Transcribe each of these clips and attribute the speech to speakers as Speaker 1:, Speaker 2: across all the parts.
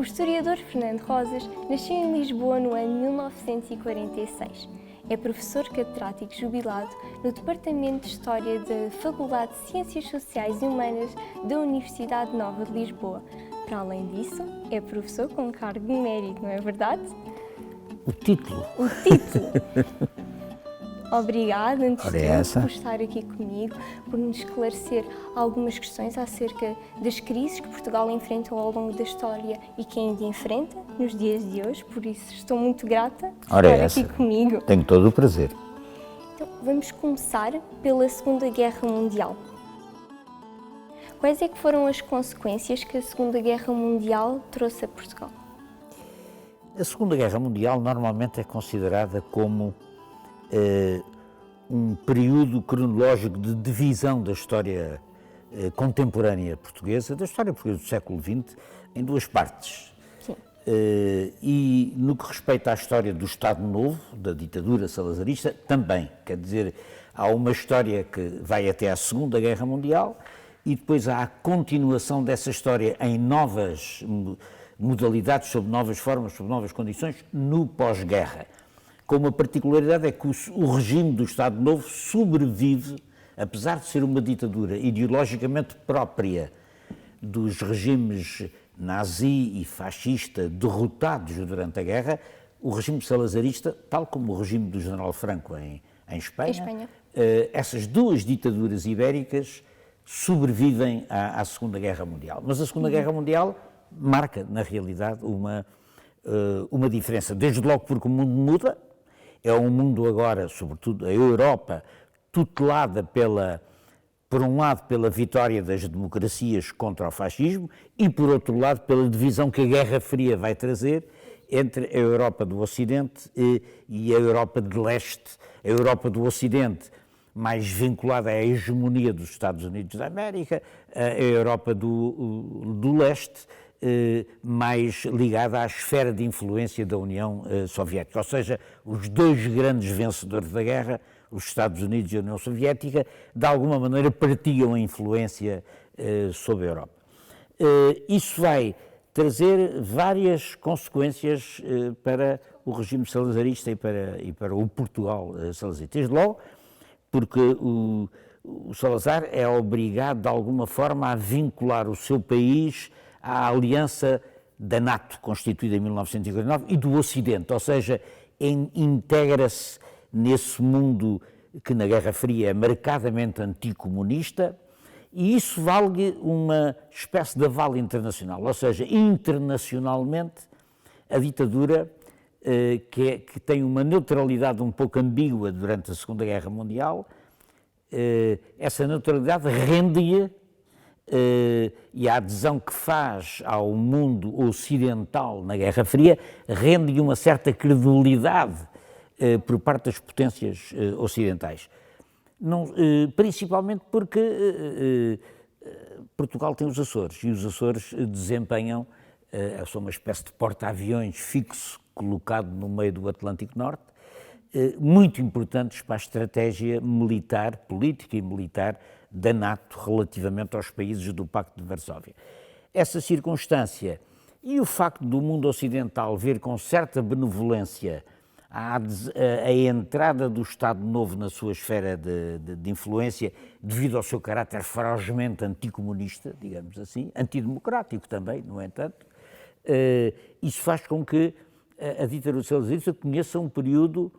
Speaker 1: historiador Fernando Rosas nasceu em Lisboa no ano 1946. É professor catedrático jubilado no Departamento de História da Faculdade de Ciências Sociais e Humanas da Universidade Nova de Lisboa. Para além disso, é professor com cargo de mérito, não é verdade?
Speaker 2: O título.
Speaker 1: O título! Obrigada, antes de
Speaker 2: Ora,
Speaker 1: tudo, por estar aqui comigo, por nos esclarecer algumas questões acerca das crises que Portugal enfrentou ao longo da história e que ainda enfrenta nos dias de hoje. Por isso, estou muito grata por estar aqui comigo.
Speaker 2: Tenho todo o prazer.
Speaker 1: Então, vamos começar pela Segunda Guerra Mundial. Quais é que foram as consequências que a Segunda Guerra Mundial trouxe a Portugal?
Speaker 2: A Segunda Guerra Mundial normalmente é considerada como um período cronológico de divisão da história contemporânea portuguesa, da história portuguesa do século XX, em duas partes.
Speaker 1: Sim.
Speaker 2: E no que respeita à história do Estado Novo, da ditadura salazarista, também. Quer dizer, há uma história que vai até à Segunda Guerra Mundial e depois há a continuação dessa história em novas modalidades, sob novas formas, sob novas condições, no pós-guerra. Com uma particularidade é que o regime do Estado Novo sobrevive, apesar de ser uma ditadura ideologicamente própria dos regimes nazi e fascista derrotados durante a guerra, o regime salazarista, tal como o regime do General Franco em Espanha, essas duas ditaduras ibéricas sobrevivem à Segunda Guerra Mundial. Mas a Segunda Guerra Mundial marca, na realidade, uma diferença, desde logo porque o mundo muda. É um mundo agora, sobretudo a Europa, tutelada por um lado pela vitória das democracias contra o fascismo e, por outro lado, pela divisão que a Guerra Fria vai trazer entre a Europa do Ocidente e a Europa de Leste. A Europa do Ocidente mais vinculada à hegemonia dos Estados Unidos da América, a Europa do Leste mais ligada à esfera de influência da União Soviética, ou seja, os dois grandes vencedores da guerra, os Estados Unidos e a União Soviética, de alguma maneira partilham a influência sobre a Europa. Isso vai trazer várias consequências para o regime salazarista e para o Portugal salazarista. Desde logo, porque o Salazar é obrigado, de alguma forma, a vincular o seu país à aliança da NATO, constituída em 1949, e do Ocidente, ou seja, integra-se nesse mundo que na Guerra Fria é marcadamente anticomunista, e isso vale uma espécie de aval internacional, ou seja, internacionalmente a ditadura, que tem uma neutralidade um pouco ambígua durante a Segunda Guerra Mundial, essa neutralidade rende-lhe e a adesão que faz ao mundo ocidental na Guerra Fria rende-lhe uma certa credibilidade por parte das potências ocidentais. Não, principalmente porque Portugal tem os Açores e os Açores desempenham, são uma espécie de porta-aviões fixo colocado no meio do Atlântico Norte, muito importantes para a estratégia militar, política e militar da NATO relativamente aos países do Pacto de Varsóvia. Essa circunstância e o facto do mundo ocidental ver com certa benevolência a entrada do Estado Novo na sua esfera de influência, devido ao seu caráter ferozmente anticomunista, digamos assim, antidemocrático também, no entanto, isso faz com que a ditadura salazarista conheça um período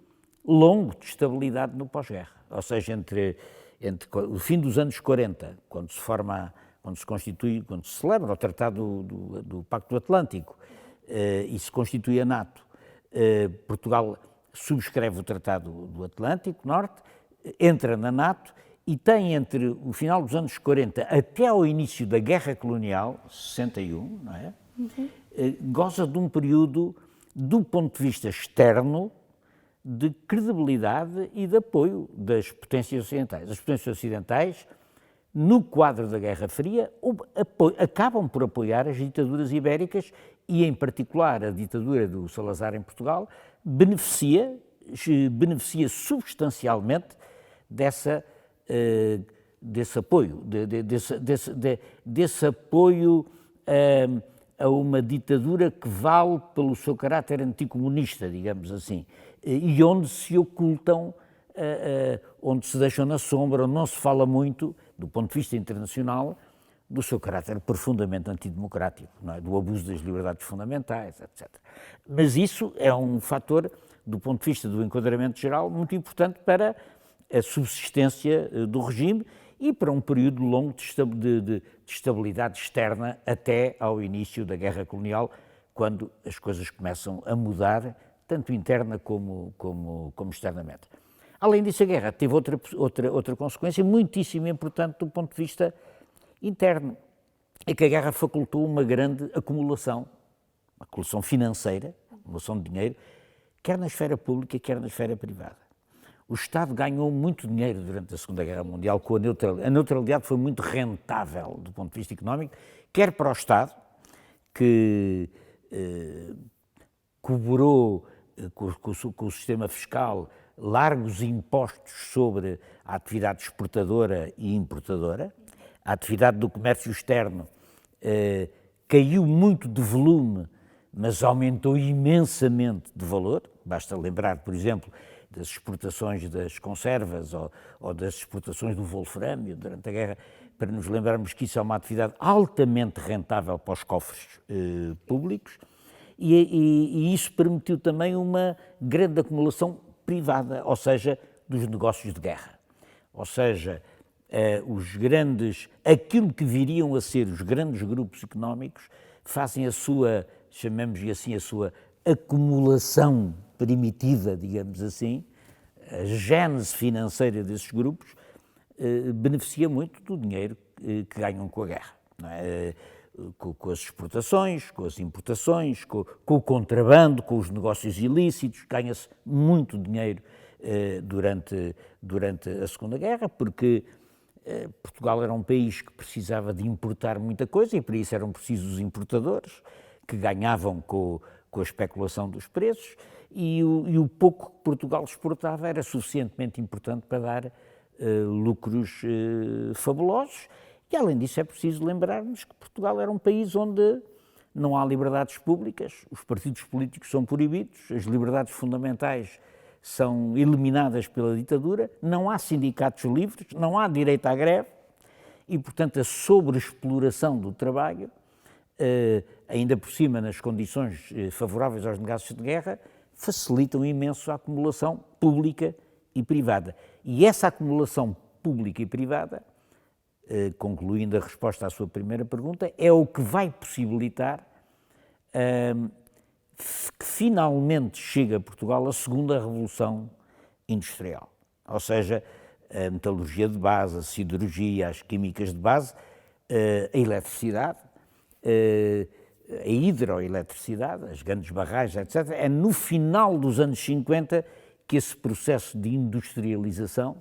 Speaker 2: longo de estabilidade no pós-guerra, ou seja, entre o fim dos anos 40, quando se celebra o Tratado do Pacto do Atlântico e se constitui a NATO, Portugal subscreve o Tratado do Atlântico Norte, entra na NATO e tem entre o final dos anos 40 até ao início da Guerra Colonial, 61, não é? Goza de um período, do ponto de vista externo, de credibilidade e de apoio das potências ocidentais. As potências ocidentais, no quadro da Guerra Fria, acabam por apoiar as ditaduras ibéricas e, em particular, a ditadura do Salazar em Portugal, beneficia substancialmente desse apoio, desse apoio a uma ditadura que vale pelo seu caráter anticomunista, digamos assim, e onde se ocultam, onde se deixam na sombra, onde não se fala muito, do ponto de vista internacional, do seu caráter profundamente antidemocrático, não é? Do abuso das liberdades fundamentais, etc. Mas isso é um fator, do ponto de vista do enquadramento geral, muito importante para a subsistência do regime e para um período longo de estabilidade externa até ao início da guerra colonial, quando as coisas começam a mudar, tanto interna como externamente. Além disso, a guerra teve outra consequência muitíssimo importante do ponto de vista interno, é que a guerra facultou uma grande acumulação financeira, acumulação de dinheiro, quer na esfera pública, quer na esfera privada. O Estado ganhou muito dinheiro durante a Segunda Guerra Mundial com a neutralidade. A neutralidade foi muito rentável do ponto de vista económico, quer para o Estado, que cobrou com o sistema fiscal largos impostos sobre a atividade exportadora e importadora. A atividade do comércio externo caiu muito de volume, mas aumentou imensamente de valor. Basta lembrar, por exemplo, das exportações das conservas ou das exportações do wolframio durante a guerra, para nos lembrarmos que isso é uma atividade altamente rentável para os cofres públicos, e isso permitiu também uma grande acumulação privada, ou seja, dos negócios de guerra. Ou seja, aquilo que viriam a ser os grandes grupos económicos fazem a sua, chamemos-lhe assim, a sua acumulação primitiva, digamos assim, a gênese financeira desses grupos beneficia muito do dinheiro que ganham com a guerra, não é? Com as exportações, com as importações, com o contrabando, com os negócios ilícitos, ganha-se muito dinheiro durante a Segunda Guerra, porque Portugal era um país que precisava de importar muita coisa e para isso eram precisos os importadores, que ganhavam com a especulação dos preços, e o pouco que Portugal exportava era suficientemente importante para dar lucros fabulosos. E, além disso, é preciso lembrar-nos que Portugal era um país onde não há liberdades públicas, os partidos políticos são proibidos, as liberdades fundamentais são eliminadas pela ditadura, não há sindicatos livres, não há direito à greve e, portanto, a sobreexploração do trabalho, ainda por cima nas condições favoráveis aos negócios de guerra, facilitam imenso a acumulação pública e privada. E essa acumulação pública e privada, concluindo a resposta à sua primeira pergunta, é o que vai possibilitar que finalmente chegue a Portugal a segunda revolução industrial. Ou seja, a metalurgia de base, a siderurgia, as químicas de base, a eletricidade, a hidroeletricidade, as grandes barragens, etc. É no final dos anos 50 que esse processo de industrialização,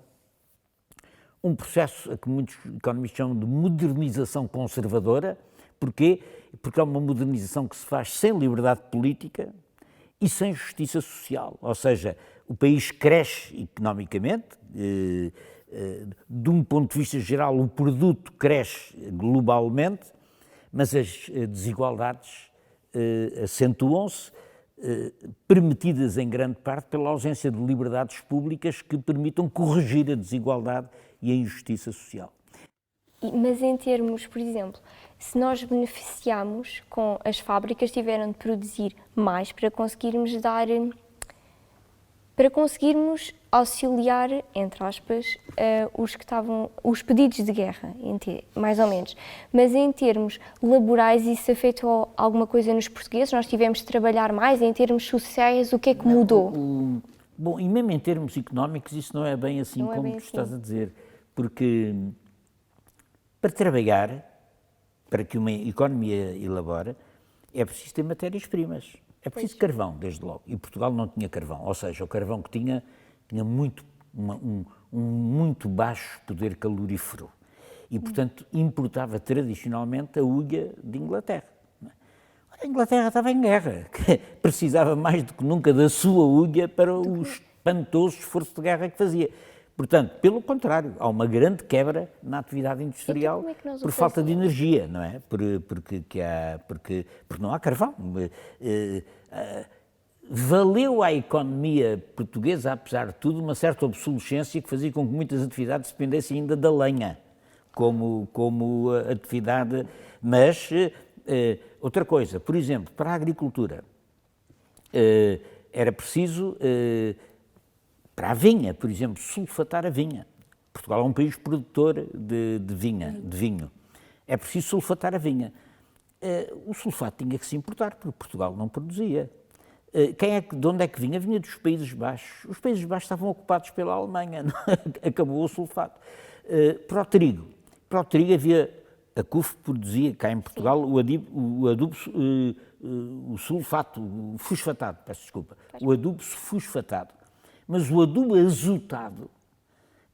Speaker 2: um processo a que muitos economistas chamam de modernização conservadora. Porquê? Porque é uma modernização que se faz sem liberdade política e sem justiça social. Ou seja, o país cresce economicamente, de um ponto de vista geral, o produto cresce globalmente, mas as desigualdades acentuam-se, permitidas em grande parte pela ausência de liberdades públicas que permitam corrigir a desigualdade e a injustiça social.
Speaker 1: Mas em termos, por exemplo, se nós beneficiamos com as fábricas tiveram de produzir mais para conseguirmos auxiliar, entre aspas, os pedidos de guerra, mais ou menos. Mas em termos laborais, isso afetou alguma coisa nos portugueses? Nós tivemos de trabalhar mais? Em termos sociais, o que é que mudou?
Speaker 2: Bom, e mesmo em termos económicos, isso não é bem assim como tu estás a dizer, porque para trabalhar, para que uma economia elabore, é preciso ter matérias-primas. É preciso carvão, desde logo. E Portugal não tinha carvão. Ou seja, o carvão que tinha um muito baixo poder calorífero. E, portanto, importava tradicionalmente a uga de Inglaterra. A Inglaterra estava em guerra. Precisava mais do que nunca da sua uga para o espantoso esforço de guerra que fazia. Portanto, pelo contrário, há uma grande quebra na atividade industrial
Speaker 1: como é que nós o
Speaker 2: por falta de
Speaker 1: fazemos?
Speaker 2: energia, não é? Porque não há carvão. Valeu à economia portuguesa, apesar de tudo, uma certa obsolescência que fazia com que muitas atividades dependessem ainda da lenha, como atividade. Mas, outra coisa, por exemplo, para a agricultura, era preciso, para a vinha, por exemplo, sulfatar a vinha. Portugal é um país produtor de vinho. É preciso sulfatar a vinha. O sulfato tinha que se importar, porque Portugal não produzia. De onde é que vinha? Vinha dos Países Baixos. Os Países Baixos estavam ocupados pela Alemanha, acabou o sulfato. Para o trigo havia, a CUF produzia cá em Portugal o adubo, o sulfato, o fosfatado, peço desculpa, o adubo fosfatado. Mas o adubo azotado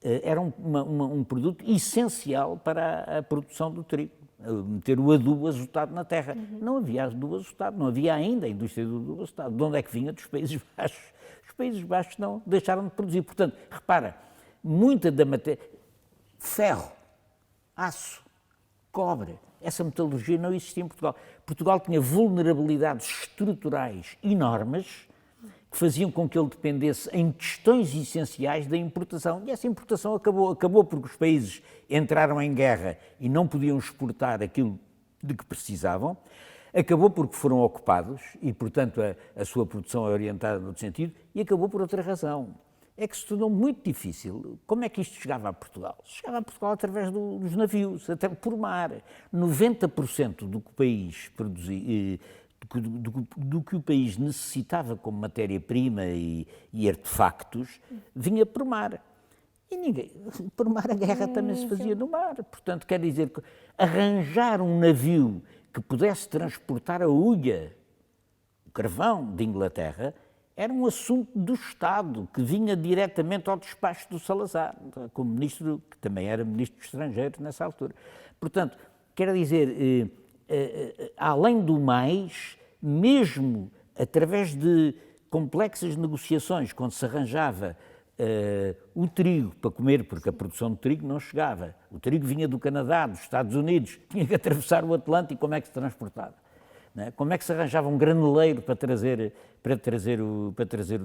Speaker 2: era um produto essencial para a produção do trigo. Meter o adubo azotado na terra. Não havia adubo azotado, não havia ainda a indústria do adubo azotado. De onde é que vinha? Dos Países Baixos. Os Países Baixos não deixaram de produzir. Portanto, repara, muita da matéria, ferro, aço, cobre, essa metalurgia não existia em Portugal. Portugal tinha vulnerabilidades estruturais enormes que faziam com que ele dependesse em questões essenciais da importação. E essa importação acabou porque os países entraram em guerra e não podiam exportar aquilo de que precisavam, acabou porque foram ocupados e, portanto, a sua produção é orientada noutro sentido, e acabou por outra razão. É que se tornou muito difícil. Como é que isto chegava a Portugal? Chegava a Portugal através dos navios, até por mar. 90% do que o país produzia, do que o país necessitava como matéria-prima e artefactos, vinha por mar. E por mar a guerra também se fazia no mar. Portanto, quer dizer que arranjar um navio que pudesse transportar a hulha, o carvão de Inglaterra, era um assunto do Estado, que vinha diretamente ao despacho do Salazar, como ministro, que também era ministro dos Estrangeiros nessa altura. Portanto, quer dizer, além do mais, mesmo através de complexas negociações, quando se arranjava o trigo para comer, porque a produção de trigo não chegava, o trigo vinha do Canadá, dos Estados Unidos, tinha que atravessar o Atlântico, como é que se transportava? Não é? Como é que se arranjava um graneleiro para trazer o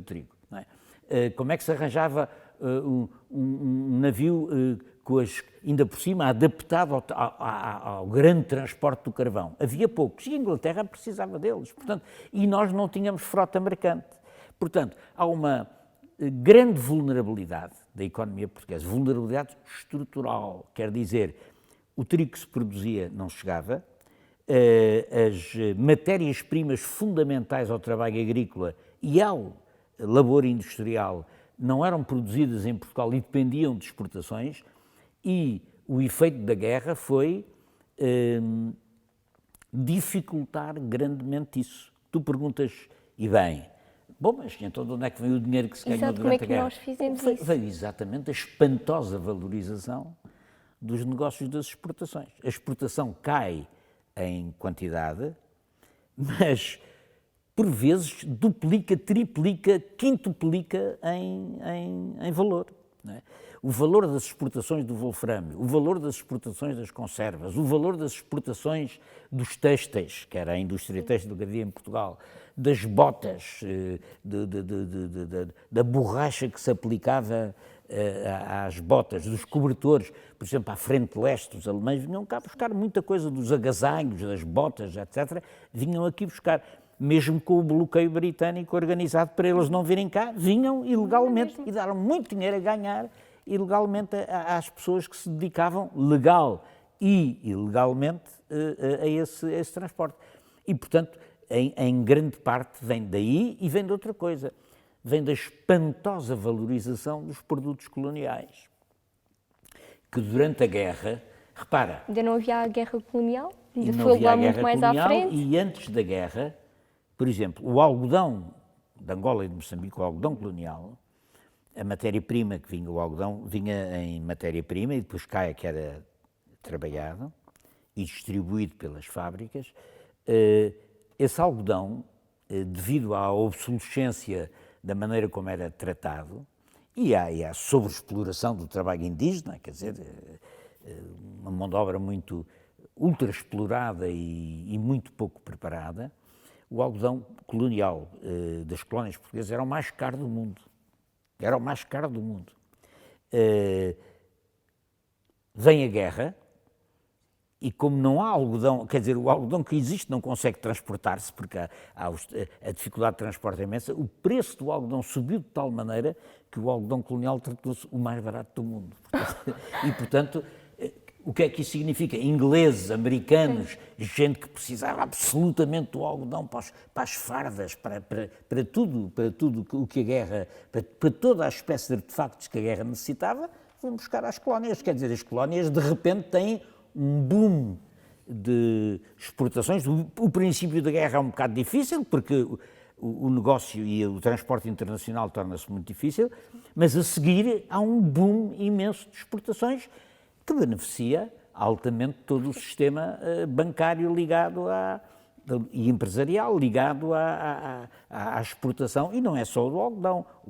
Speaker 2: trigo? Não é? Como é que se arranjava um navio ainda por cima adaptado ao grande transporte do carvão? Havia poucos e a Inglaterra precisava deles, portanto, e nós não tínhamos frota mercante. Portanto, há uma grande vulnerabilidade da economia portuguesa, vulnerabilidade estrutural, quer dizer, o trigo que se produzia não chegava, as matérias-primas fundamentais ao trabalho agrícola e ao labor industrial não eram produzidas em Portugal e dependiam de exportações, e o efeito da guerra foi dificultar grandemente isso. Tu perguntas, e bem, bom, mas então de onde é que veio o dinheiro que se ganhou durante a guerra?
Speaker 1: Como é que nós fizemos isso?
Speaker 2: Veio exatamente a espantosa valorização dos negócios das exportações. A exportação cai em quantidade, mas por vezes duplica, triplica, quintuplica em valor. Não é? O valor das exportações do wolframio, o valor das exportações das conservas, o valor das exportações dos têxteis, que era a indústria têxtil que havia em Portugal, das botas, da borracha que se aplicava às botas, dos cobertores, por exemplo, à frente leste, os alemães vinham cá buscar muita coisa dos agasalhos, das botas, etc., vinham aqui buscar, mesmo com o bloqueio britânico organizado para eles não virem cá, vinham ilegalmente e deram muito dinheiro a ganhar ilegalmente às pessoas que se dedicavam, legal e ilegalmente, a esse transporte. E, portanto, em grande parte vem daí e vem de outra coisa. Vem da espantosa valorização dos produtos coloniais, que durante a guerra, repara...
Speaker 1: Ainda não havia a guerra colonial? Ainda
Speaker 2: não
Speaker 1: foi
Speaker 2: havia
Speaker 1: lá
Speaker 2: a
Speaker 1: muito
Speaker 2: guerra
Speaker 1: mais
Speaker 2: colonial,
Speaker 1: à frente?
Speaker 2: e antes da guerra, por exemplo, o algodão de Angola e de Moçambique, o algodão colonial, a matéria-prima que vinha, o algodão, vinha em matéria-prima e depois cá é que era trabalhado e distribuído pelas fábricas. Esse algodão, devido à obsolescência da maneira como era tratado, e há sobreexploração do trabalho indígena, quer dizer, uma mão de obra muito ultra explorada e muito pouco preparada. O algodão colonial das colónias portuguesas era o mais caro do mundo. Era o mais caro do mundo. Vem a guerra e como não há algodão, quer dizer, o algodão que existe não consegue transportar-se porque a dificuldade de transporte é imensa, o preço do algodão subiu de tal maneira que o algodão colonial tratou-se o mais barato do mundo. E, portanto, o que é que isso significa? Ingleses, americanos, gente que precisava absolutamente do algodão para as fardas, para tudo o que a guerra, para toda a espécie de artefactos que a guerra necessitava, vão buscar às colónias. Quer dizer, as colónias de repente têm um boom de exportações. O princípio da guerra é um bocado difícil, porque o negócio e o transporte internacional torna-se muito difícil, mas a seguir há um boom imenso de exportações que beneficia altamente todo o sistema bancário ligado e empresarial ligado à exportação. E não é só o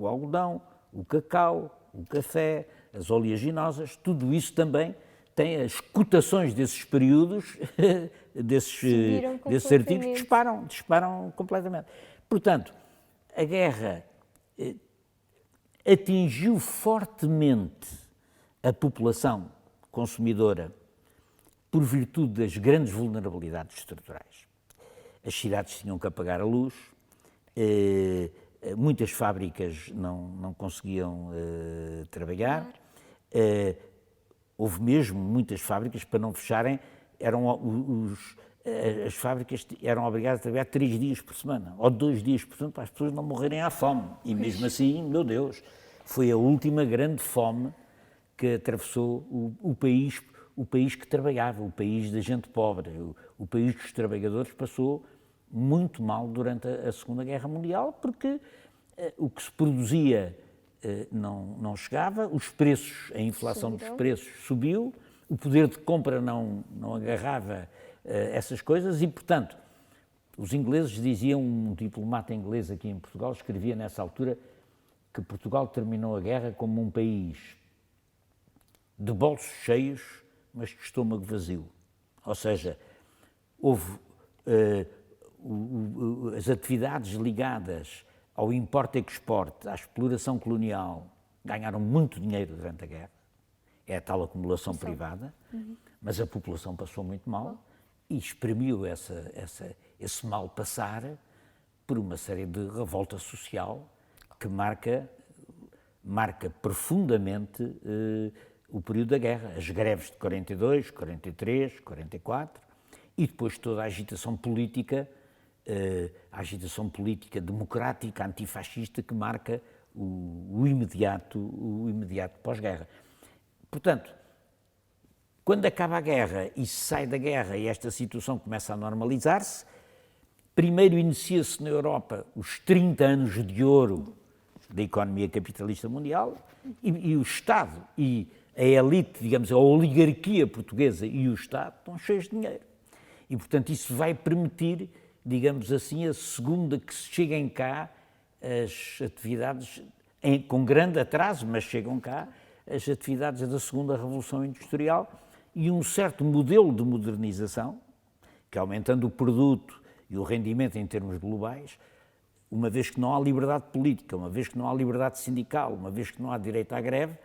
Speaker 2: algodão, o cacau, o café, as oleaginosas, tudo isso também tem as cotações desses períodos, desses artigos, disparam completamente. Portanto, a guerra atingiu fortemente a população consumidora por virtude das grandes vulnerabilidades estruturais. As cidades tinham que apagar a luz, muitas fábricas não conseguiam trabalhar, houve mesmo muitas fábricas, para não fecharem, as fábricas eram obrigadas a trabalhar 3 dias por semana, ou 2 dias por semana, para as pessoas não morrerem à fome. E mesmo assim, meu Deus, foi a última grande fome que atravessou o país que trabalhava, o país da gente pobre, o país dos trabalhadores passou muito mal durante a Segunda Guerra Mundial, porque o que se produzia não chegava, os preços, a inflação dos preços subiu, o poder de compra não agarrava essas coisas e, portanto, os ingleses diziam, um diplomata inglês aqui em Portugal escrevia nessa altura que Portugal terminou a guerra como um país de bolsos cheios, mas de estômago vazio. Ou seja, houve as atividades ligadas ao import-export, à exploração colonial, ganharam muito dinheiro durante a guerra, é a tal acumulação privada, mas a população passou muito mal e exprimiu esse mal passar por uma série de revolta social que marca profundamente o período da guerra, as greves de 42, 43, 44 e depois toda a agitação política democrática, antifascista que marca o imediato pós-guerra. Portanto, quando acaba a guerra e se sai da guerra e esta situação começa a normalizar-se, primeiro inicia-se na Europa os 30 anos de ouro da economia capitalista mundial e o Estado e a elite, digamos, a oligarquia portuguesa e o Estado estão cheios de dinheiro. E, portanto, isso vai permitir, digamos assim, a segunda que cheguem cá as atividades, com grande atraso, mas chegam cá, as atividades da segunda Revolução Industrial e um certo modelo de modernização, que aumentando o produto e o rendimento em termos globais, uma vez que não há liberdade política, uma vez que não há liberdade sindical, uma vez que não há direito à greve,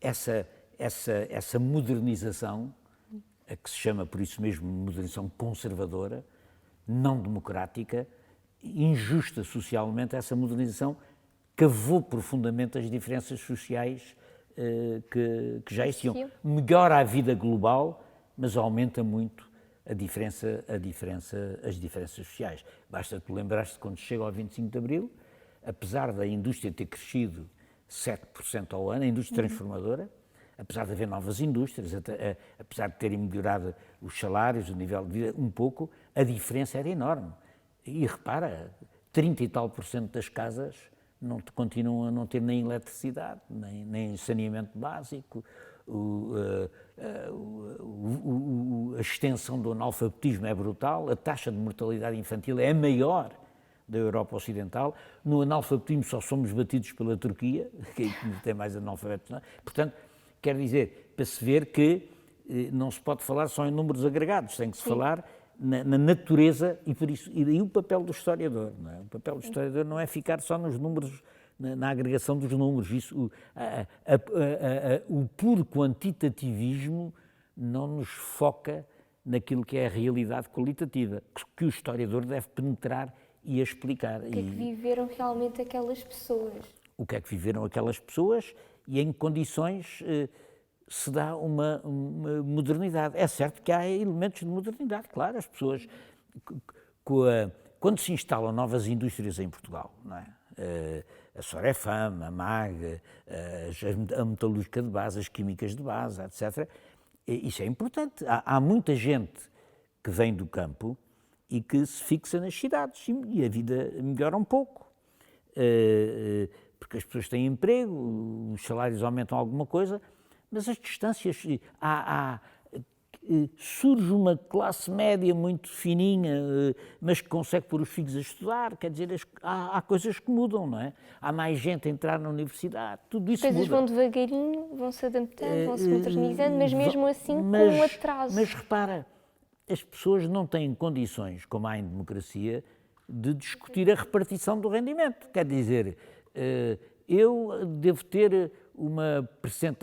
Speaker 2: essa modernização, a que se chama por isso mesmo modernização conservadora, não democrática, injusta socialmente, essa modernização cavou profundamente as diferenças sociais que já existiam. Melhora a vida global, mas aumenta muito as diferenças sociais. Basta-te lembrar-te quando chega ao 25 de Abril, apesar da indústria ter crescido 7% ao ano, a indústria transformadora, apesar de haver novas indústrias, apesar de terem melhorado os salários, o nível de vida um pouco, a diferença era enorme. E repara, 30 e tal % das casas continuam a não ter nem eletricidade, nem saneamento básico, a extensão do analfabetismo é brutal, a taxa de mortalidade infantil é a maior da Europa Ocidental. No analfabetismo só somos batidos pela Turquia, que tem mais analfabetos. Não é? Portanto, quer dizer, para se ver que não se pode falar só em números agregados, tem que se falar na natureza e por isso, e daí o papel do historiador. Não é? O papel do historiador não é ficar só nos números, na agregação dos números. Isso, o puro quantitativismo não nos foca naquilo que é a realidade qualitativa, que o historiador deve penetrar e explicar.
Speaker 1: O que é que viveram realmente aquelas pessoas?
Speaker 2: O que é que viveram aquelas pessoas e em que condições se dá uma modernidade. É certo que há elementos de modernidade, claro, as pessoas, quando se instalam novas indústrias em Portugal, não é? A Sorefam, a MAG, a metalúrgica de base, as químicas de base, etc., isso é importante. Há muita gente que vem do campo e que se fixa nas cidades e a vida melhora um pouco. Porque as pessoas têm emprego, os salários aumentam alguma coisa, mas as distâncias... surge uma classe média muito fininha, mas que consegue pôr os filhos a estudar, quer dizer, há coisas que mudam, não é? Há mais gente a entrar na universidade, tudo isso muda.
Speaker 1: As coisas vão devagarinho, vão se adaptando, vão se modernizando, mas mesmo assim com um atraso.
Speaker 2: Mas repara, as pessoas não têm condições, como há em democracia, de discutir a repartição do rendimento. Quer dizer, eu devo ter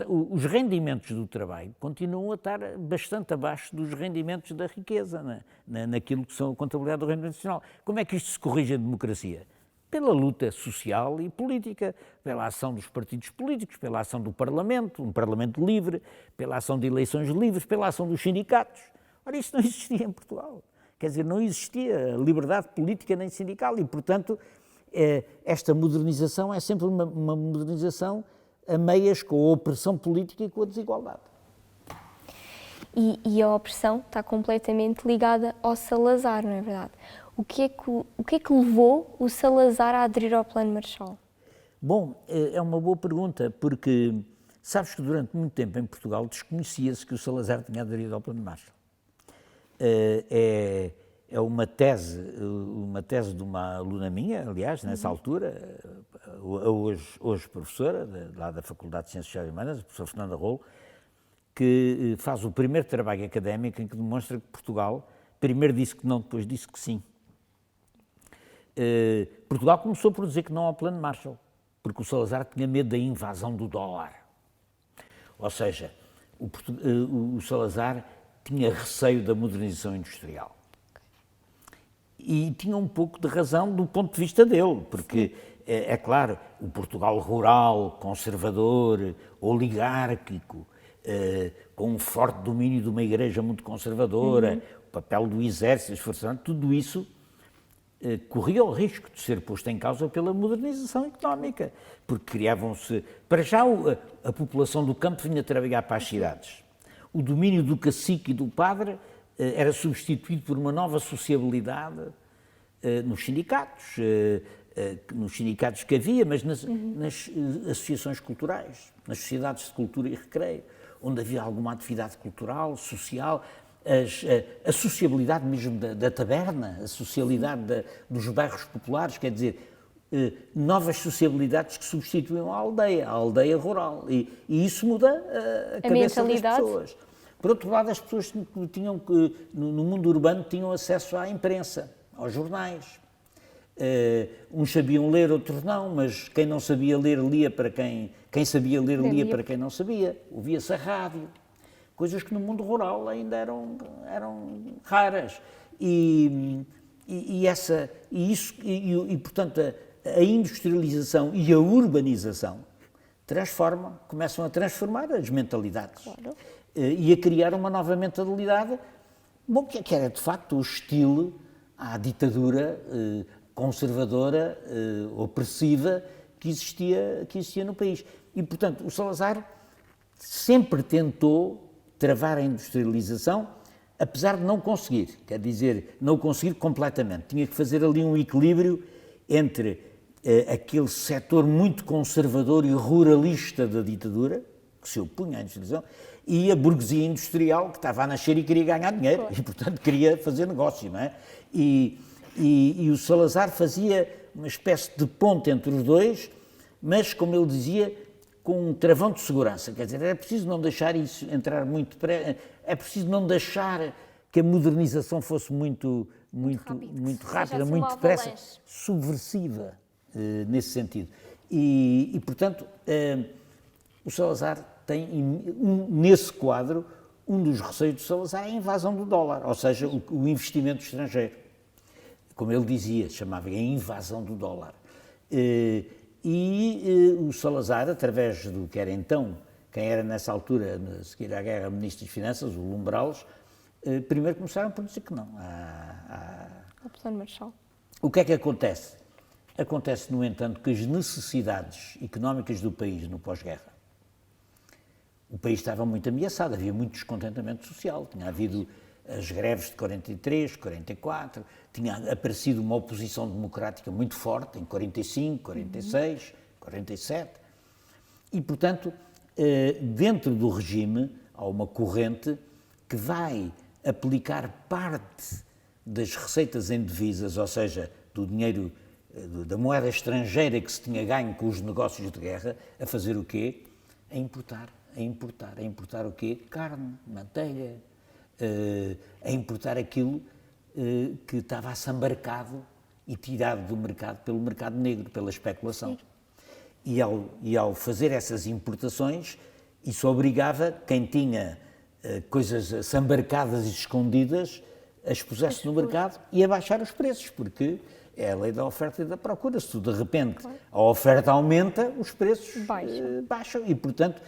Speaker 2: os rendimentos do trabalho continuam a estar bastante abaixo dos rendimentos da riqueza, naquilo que são a contabilidade do rendimento nacional. Como é que isto se corrige em democracia? Pela luta social e política, pela ação dos partidos políticos, pela ação do Parlamento, um Parlamento livre, pela ação de eleições livres, pela ação dos sindicatos. Ora, isso não existia em Portugal. Quer dizer, não existia liberdade política nem sindical e, portanto, esta modernização é sempre uma modernização a meias com a opressão política e com a desigualdade.
Speaker 1: E a opressão está completamente ligada ao Salazar, não é verdade? O que é que levou o Salazar a aderir ao Plano Marshall?
Speaker 2: Bom, é uma boa pergunta, porque sabes que durante muito tempo em Portugal desconhecia-se que o Salazar tinha aderido ao Plano Marshall. É uma tese de uma aluna minha, aliás, nessa altura, hoje professora, lá da Faculdade de Ciências Sociais e Humanas, a professora Fernanda Rolo, que faz o primeiro trabalho académico em que demonstra que Portugal primeiro disse que não, depois disse que sim. Portugal começou por dizer que não ao Plano Marshall, porque o Salazar tinha medo da invasão do dólar. Ou seja, o Salazar tinha receio da modernização industrial. E tinha um pouco de razão do ponto de vista dele, porque, é claro, o Portugal rural, conservador, oligárquico, com um forte domínio de uma igreja muito conservadora, o papel do exército, as forças armadas, tudo isso corria o risco de ser posto em causa pela modernização económica, porque criavam-se... Para já, a população do campo vinha trabalhar para as cidades. O domínio do cacique e do padre era substituído por uma nova sociabilidade nos sindicatos que havia, mas nas associações culturais, nas sociedades de cultura e recreio, onde havia alguma atividade cultural, social, a sociabilidade mesmo da taberna, a socialidade dos bairros populares, quer dizer, novas sociabilidades que substituíam a aldeia rural, e isso muda a cabeça das pessoas. Por outro lado, as pessoas tinham no mundo urbano tinham acesso à imprensa, aos jornais. Uns sabiam ler, outros não, mas quem não sabia ler, lia para quem sabia ler, lia para quem não sabia. Ouvia-se a rádio, coisas que no mundo rural ainda eram raras. Portanto, a industrialização e a urbanização começam a transformar as mentalidades. Claro. E a criar uma nova mentalidade, bom, que era de facto hostil à ditadura conservadora, opressiva que existia no país. E, portanto, o Salazar sempre tentou travar a industrialização, apesar de não conseguir, quer dizer, não conseguir completamente. Tinha que fazer ali um equilíbrio entre aquele setor muito conservador e ruralista da ditadura, que se opunha à industrialização, e a burguesia industrial que estava a nascer e queria ganhar dinheiro, claro. E, portanto, queria fazer negócio, não é? E E o Salazar fazia uma espécie de ponte entre os dois, mas, como ele dizia, com um travão de segurança. Quer dizer, era preciso não deixar isso entrar muito... É preciso não deixar que a modernização fosse muito rápida, muito depressa, subversiva, nesse sentido. E portanto, o Salazar tem, nesse quadro, um dos receios do Salazar é a invasão do dólar, ou seja, o investimento estrangeiro. Como ele dizia, chamava a invasão do dólar. O Salazar, através do que era então, quem era nessa altura, a seguir à guerra, ministro das Finanças, o Lumbrales, primeiro começaram por dizer que não.
Speaker 1: O Plano Marshall.
Speaker 2: O que é que acontece? Acontece, no entanto, que as necessidades económicas do país no pós-guerra, o país estava muito ameaçado, havia muito descontentamento social, tinha havido as greves de 43, 44, tinha aparecido uma oposição democrática muito forte em 45, 46, 47, e, portanto, dentro do regime há uma corrente que vai aplicar parte das receitas em divisas, ou seja, do dinheiro, da moeda estrangeira que se tinha ganho com os negócios de guerra, a fazer o quê? A importar o quê? Carne, manteiga, a importar aquilo que estava assambarcado e tirado do mercado pelo mercado negro, pela especulação. E ao fazer essas importações, isso obrigava quem tinha coisas assambarcadas e escondidas a expusesse no mercado e a baixar os preços, porque é a lei da oferta e da procura. Se de repente a oferta aumenta, os preços baixam. E, portanto,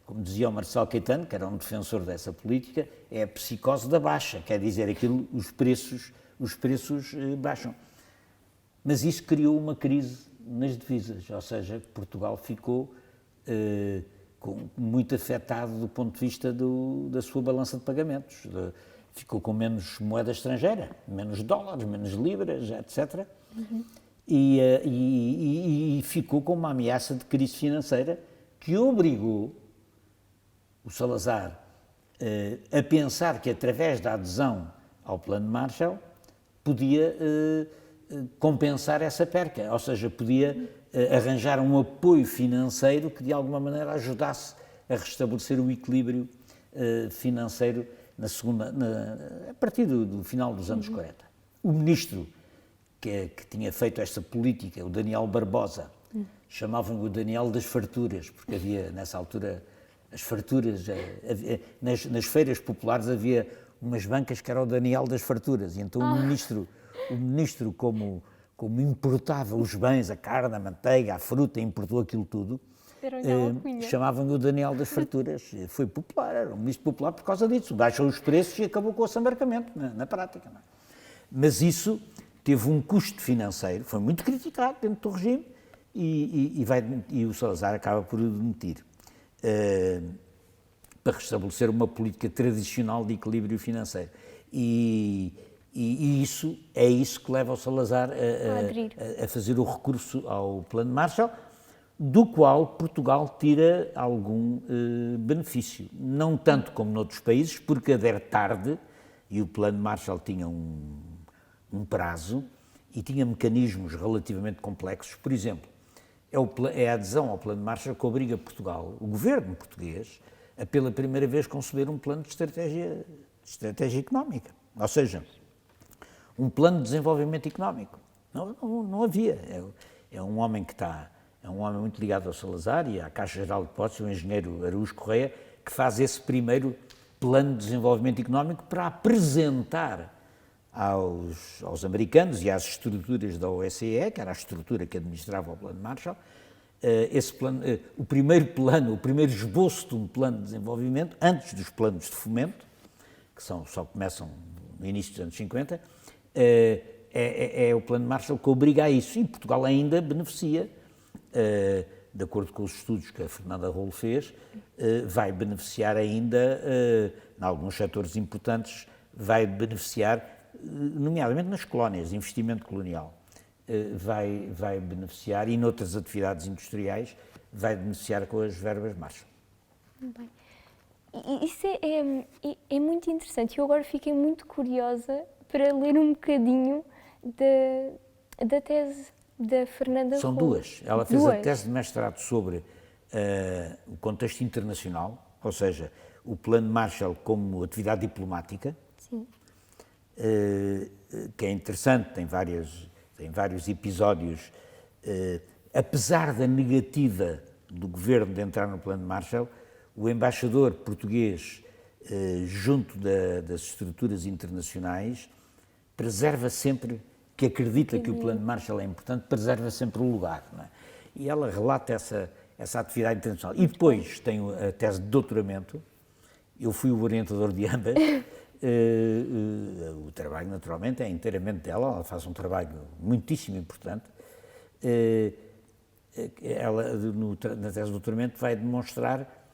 Speaker 2: como dizia o Marcelo Caetano, que era um defensor dessa política, é a psicose da baixa, quer dizer, os preços baixam. Mas isso criou uma crise nas divisas, ou seja, Portugal ficou muito afetado do ponto de vista da sua balança de pagamentos. Ficou com menos moeda estrangeira, menos dólares, menos libras, etc. E ficou com uma ameaça de crise financeira que obrigou o Salazar a pensar que, através da adesão ao Plano Marshall, podia compensar essa perca, ou seja, podia arranjar um apoio financeiro que, de alguma maneira, ajudasse a restabelecer o equilíbrio financeiro a partir do final dos anos 40. O ministro que tinha feito esta política, o Daniel Barbosa, chamavam-lhe o Daniel das farturas, porque havia, nessa altura, as farturas, nas feiras populares havia umas bancas que era o Daniel das farturas, e então o ministro como importava os bens, a carne, a manteiga, a fruta, importou aquilo tudo, chamavam-lhe o Daniel das farturas. Foi popular, era um ministro popular por causa disso, baixou os preços e acabou com o assambarcamento, na prática. Não é? Mas isso teve um custo financeiro, foi muito criticado dentro do regime, e o Salazar acaba por o demitir, para restabelecer uma política tradicional de equilíbrio financeiro. E isso é isso que leva o Salazar a fazer o recurso ao Plano Marshall, do qual Portugal tira algum benefício. Não tanto como noutros países, porque adere tarde, e o Plano Marshall tinha um prazo e tinha mecanismos relativamente complexos. Por exemplo, é a adesão ao Plano Marshall que obriga Portugal, o governo português, a pela primeira vez conceber um plano de estratégia económica. Ou seja, um plano de desenvolvimento económico. Não havia. É um homem muito ligado ao Salazar e à Caixa Geral de Depósitos, o engenheiro Araújo Correia, que faz esse primeiro plano de desenvolvimento económico para apresentar aos americanos e às estruturas da OSCE, que era a estrutura que administrava o Plano Marshall, o primeiro esboço de um plano de desenvolvimento, antes dos planos de fomento, que só começam no início dos anos 50, é o Plano Marshall que obriga a isso. E Portugal ainda beneficia, de acordo com os estudos que a Fernanda Rolo fez, vai beneficiar ainda, em alguns setores importantes, vai beneficiar, nomeadamente nas colónias, investimento colonial, vai beneficiar, e noutras atividades industriais, vai beneficiar com as verbas Marshall.
Speaker 1: Bem, isso é muito interessante. Eu agora fiquei muito curiosa para ler um bocadinho da tese da Fernanda
Speaker 2: São
Speaker 1: Rolo.
Speaker 2: duas. Ela fez a tese de mestrado sobre o contexto internacional, ou seja, o Plano Marshall como atividade diplomática,
Speaker 1: Sim.
Speaker 2: Que é interessante, tem vários episódios. Apesar da negativa do governo de entrar no Plano Marshall, o embaixador português junto das estruturas internacionais preserva sempre, que acredita que o Plano Marshall é importante, preserva sempre o lugar. Não é? E ela relata essa atividade internacional. E depois tem a tese de doutoramento, eu fui o orientador de ambas, o trabalho naturalmente é inteiramente dela, ela faz um trabalho muitíssimo importante. Ela, na tese de doutoramento, vai demonstrar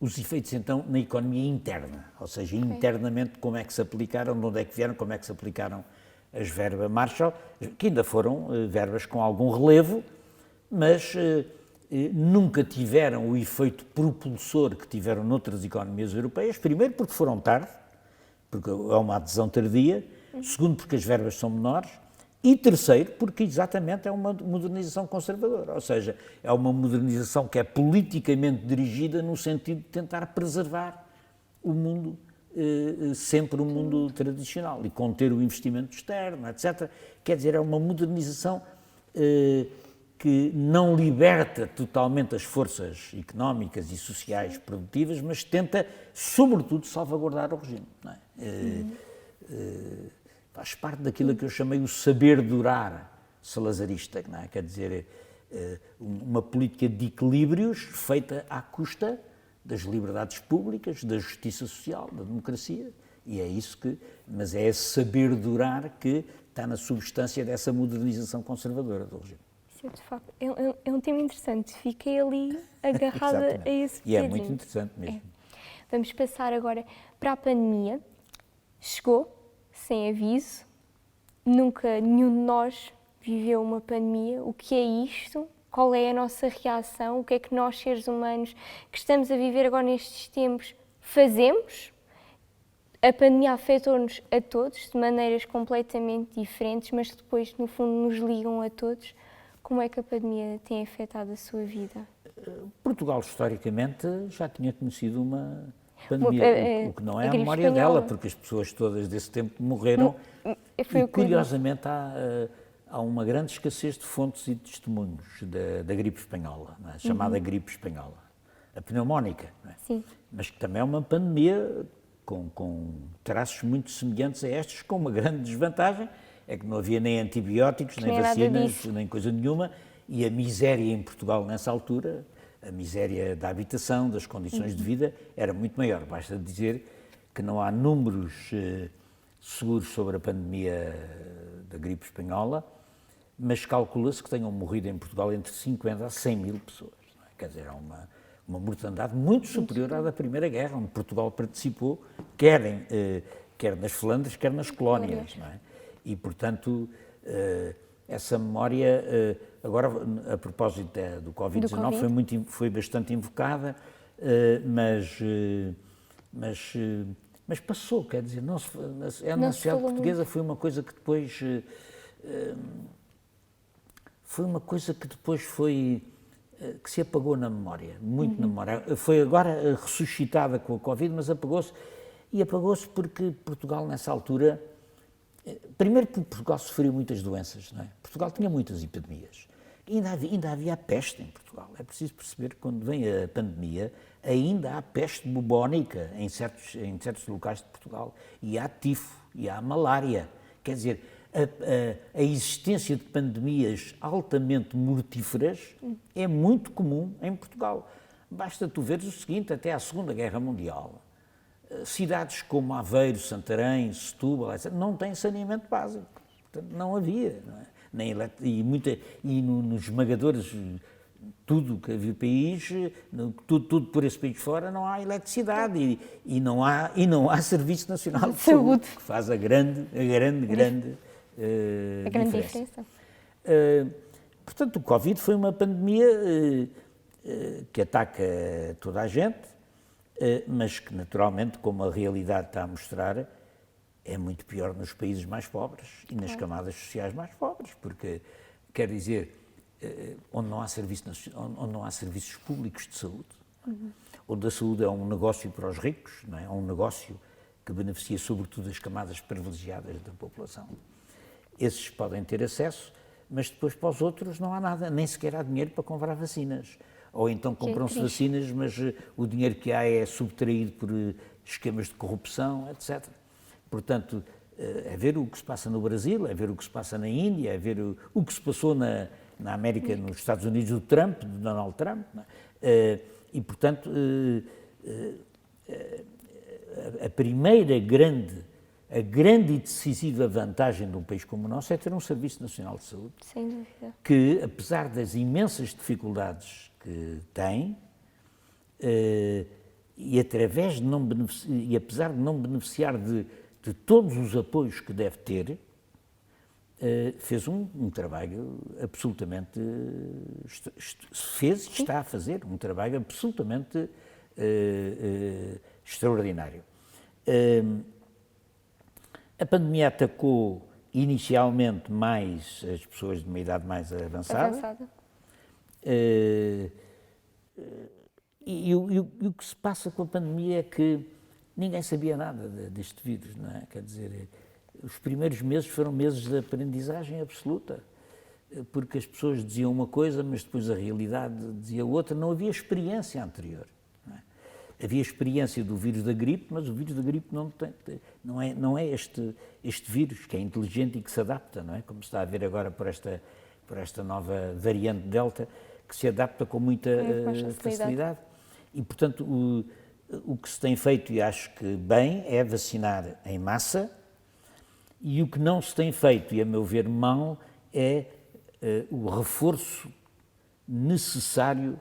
Speaker 2: os efeitos, então, na economia interna, ou seja, internamente como é que se aplicaram, de onde é que vieram, como é que se aplicaram as verbas Marshall, que ainda foram verbas com algum relevo, mas nunca tiveram o efeito propulsor que tiveram noutras economias europeias, primeiro porque foram tarde, porque é uma adesão tardia, segundo porque as verbas são menores, e terceiro, porque exatamente é uma modernização conservadora, ou seja, é uma modernização que é politicamente dirigida no sentido de tentar preservar o mundo, sempre o mundo tradicional, e conter o investimento externo, etc. Quer dizer, é uma modernização que não liberta totalmente as forças económicas e sociais produtivas, mas tenta, sobretudo, salvaguardar o regime. Não é? Faz parte daquilo que eu chamei o saber durar salazarista, não é? Quer dizer, uma política de equilíbrios feita à custa das liberdades públicas, da justiça social, da democracia, e é isso mas é esse saber durar que está na substância dessa modernização conservadora do regime.
Speaker 1: Isso é, de facto, é um tema interessante, fiquei ali agarrada a esse
Speaker 2: e é muito interessante mesmo.
Speaker 1: Vamos passar agora para a pandemia. Chegou sem aviso, nunca nenhum de nós viveu uma pandemia. O que é isto? Qual é a nossa reação? O que é que nós, seres humanos, que estamos a viver agora nestes tempos, fazemos? A pandemia afetou-nos a todos de maneiras completamente diferentes, mas que depois, no fundo, nos ligam a todos. Como é que a pandemia tem afetado a sua vida?
Speaker 2: Portugal, historicamente, já tinha conhecido uma pandemia, o que não é a memória espanhola, dela, porque as pessoas todas desse tempo morreram. E, curiosamente, há uma grande escassez de fontes e de testemunhos da gripe espanhola, não é? Chamada gripe espanhola, a pneumónica, não é?
Speaker 1: Sim.
Speaker 2: Mas que também é uma pandemia com traços muito semelhantes a estes, com uma grande desvantagem, é que não havia nem antibióticos, nem vacinas, nem coisa nenhuma, e a miséria em Portugal nessa altura, a miséria da habitação, das condições de vida, era muito maior. Basta dizer que não há números seguros sobre a pandemia da gripe espanhola, mas calcula-se que tenham morrido em Portugal entre 50 a 100 mil pessoas. Não é? Quer dizer, há uma mortandade muito superior à da Primeira Guerra, onde Portugal participou, quer nas Flandres, quer nas colónias. Não é? E, portanto, essa memória, agora, a propósito do Covid-19, foi bastante invocada, mas passou, quer dizer, na sociedade portuguesa foi uma coisa que depois que se apagou na memória, muito na memória. Foi agora ressuscitada com a Covid, mas apagou-se porque Portugal, nessa altura, primeiro porque Portugal sofreu muitas doenças, não é? Portugal tinha muitas epidemias. Ainda havia a peste em Portugal. É preciso perceber que quando vem a pandemia, ainda há peste bubónica em certos locais de Portugal. E há tifo, e há malária. Quer dizer, a existência de pandemias altamente mortíferas é muito comum em Portugal. Basta tu veres o seguinte, até à Segunda Guerra Mundial, cidades como Aveiro, Santarém, Setúbal, etc., não têm saneamento básico. Portanto, não havia. Não é? Nos esmagadores, tudo que havia país, tudo por esse país fora, não há eletricidade e não há Serviço Nacional de Saúde, que faz a grande diferença. Portanto, o Covid foi uma pandemia que ataca toda a gente, mas que naturalmente, como a realidade está a mostrar, é muito pior nos países mais pobres e nas camadas sociais mais pobres, porque, quer dizer, onde não há serviços públicos de saúde, onde a saúde é um negócio para os ricos, não é? É um negócio que beneficia sobretudo as camadas privilegiadas da população. Esses podem ter acesso, mas depois para os outros não há nada, nem sequer há dinheiro para comprar vacinas. Ou então compram-se vacinas, mas o dinheiro que há é subtraído por esquemas de corrupção, etc. Portanto, é ver o que se passa no Brasil, é ver o que se passa na Índia, é ver o que se passou na América, nos Estados Unidos, do Trump, de Donald Trump. Não é? E, portanto, a primeira grande e decisiva vantagem de um país como o nosso é ter um Serviço Nacional de Saúde.
Speaker 1: Sem dúvida.
Speaker 2: Que, apesar das imensas dificuldades que tem, e apesar de não beneficiar de todos os apoios que deve ter, fez um trabalho absolutamente, fez e está a fazer um trabalho absolutamente extraordinário. A pandemia atacou inicialmente mais as pessoas de uma idade mais avançada. E o que se passa com a pandemia é que ninguém sabia nada deste vírus, não é? Quer dizer, os primeiros meses foram meses de aprendizagem absoluta, porque as pessoas diziam uma coisa, mas depois a realidade dizia outra, não havia experiência anterior. Não é? Havia experiência do vírus da gripe, mas o vírus da gripe não é este vírus que é inteligente e que se adapta, não é? Como se está a ver agora por esta nova variante Delta, que se adapta com muita facilidade. E, portanto, o que se tem feito, e acho que bem, é vacinar em massa, e o que não se tem feito, e a meu ver mal, é o reforço necessário